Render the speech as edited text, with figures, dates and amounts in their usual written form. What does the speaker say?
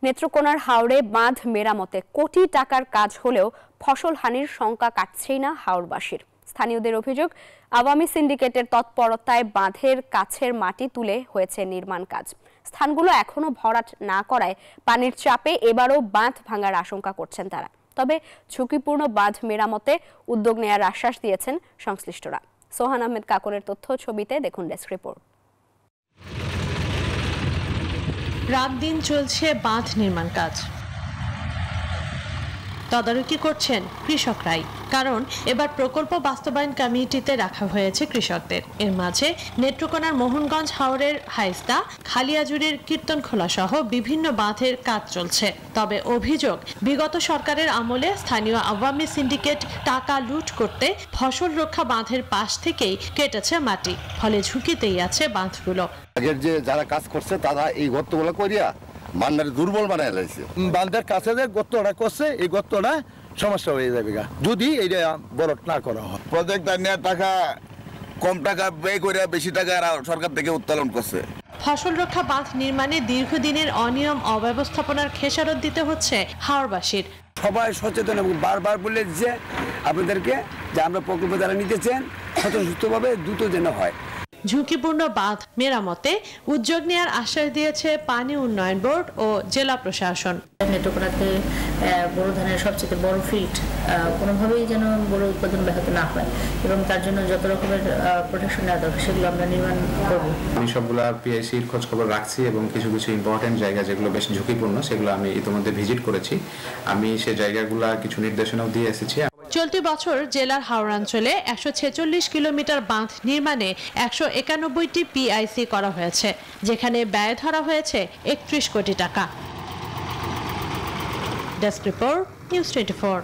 নেত্রকোনার হাওরে বাঁধ মেরামতে কোটি টাকার কাজ হলেও ফসল হানির শঙ্কা কাটছেই না হাওরবাসীর। স্থানীয়দের অভিযোগ, আওয়ামী সিন্ডিকেটের তৎপরতায় বাঁধের কাছের মাটি তুলে হয়েছে নির্মাণ কাজ। স্থানগুলো এখনো ভরাট না করায় পানির চাপে এবারও বাঁধ ভাঙার আশঙ্কা করছেন তারা। তবে ঝুঁকিপূর্ণ বাঁধ মেরামতে উদ্যোগ নেয়ার আশ্বাস দিয়েছেন সংশ্লিষ্টরা। সোহান আহমেদ কাকরের তথ্য ছবিতে দেখুন ডেস্ক রিপোর্ট। রাত দিন চলছে বাঁধ নির্মাণ কাজ। তদারকি করছেন কৃষকরাই, কারণ এবার প্রকল্প বাস্তবায়ন কমিটিতে রাখা হয়েছে কৃষকদের। এর মাঝে নেত্রকোনার মোহনগঞ্জ হাওরের হাইস্তা, খালিয়াজুড়ির কীর্তনখোলা সহ বিভিন্ন বাঁধের কাজ চলছে। তবে অভিযোগ, বিগত সরকারের আমলে স্থানীয় আওয়ামী সিন্ডিকেট টাকা লুট করতে ফসল রক্ষা বাঁধের পাশ থেকেই কেটেছে মাটি, ফলে ঝুঁকিতেই আছে বাঁধগুলো। আগের যে যারা কাজ করছে তারা এই গর্তগুলো করিয়া বান্দারে দুর্বল বানায় লাইছে। বান্দার কাছে যে গর্তটা করছে, এই গর্তটা সমস্যা হয়ে যাবে যদি এইটা বরট না করা হয়। প্রজেক্ট নেওয়ার টাকা কম টাকা ব্যয় করে বেশি টাকা সরকার থেকে উত্তোলন করছে। ফসল রক্ষা বাঁধ নির্মাণে দীর্ঘদিনের অনিয়ম অব্যবস্থাপনার খেসারত দিতে হচ্ছে হাওরবাসীর। সবাই সচেতন এবং বারবার বলে দিচ্ছে আপনাদেরকে যে আমরা প্রকল্প যারা নিতে চান স্বতঃস্ফূর্তভাবে দ্রুত যেন হয়। ঝুঁকিপূর্ণ বাঁধ মেরামতে উদ্যোগ নেওয়ার আশ্বাস দিয়েছে পানি উন্নয়ন বোর্ড ও জেলা প্রশাসন। নেত্রকোনাতে বড় ধানের সবচেয়ে বড় ফিল্ড, কোনোভাবেই যেন বড় উৎপাদন ব্যাহত না হয় এবং তার জন্য যত রকমের প্রোটেকশন নেওয়া দরকার সেগুলো আমরা নির্মাণ করব। আমি সবগুলা পিআইসির খোঁজ খবর রাখছি এবং কিছু কিছু ইম্পর্টেন্ট জায়গা যেগুলো বেশ ঝুঁকিপূর্ণ সেগুলো আমি ইতিমধ্যে ভিজিট করেছি। আমি সেই জায়গাগুলো কিছু নির্দেশনাও দিয়ে এসেছি। চলতি বছর জেলার হাওড়াঞ্চলে 146 কিলোমিটার বাঁধ নির্মাণে 191টি পিআইসি করা হয়েছে, যেখানে ব্যয় ধরা হয়েছে 31 কোটি টাকা। Desk report, news 24।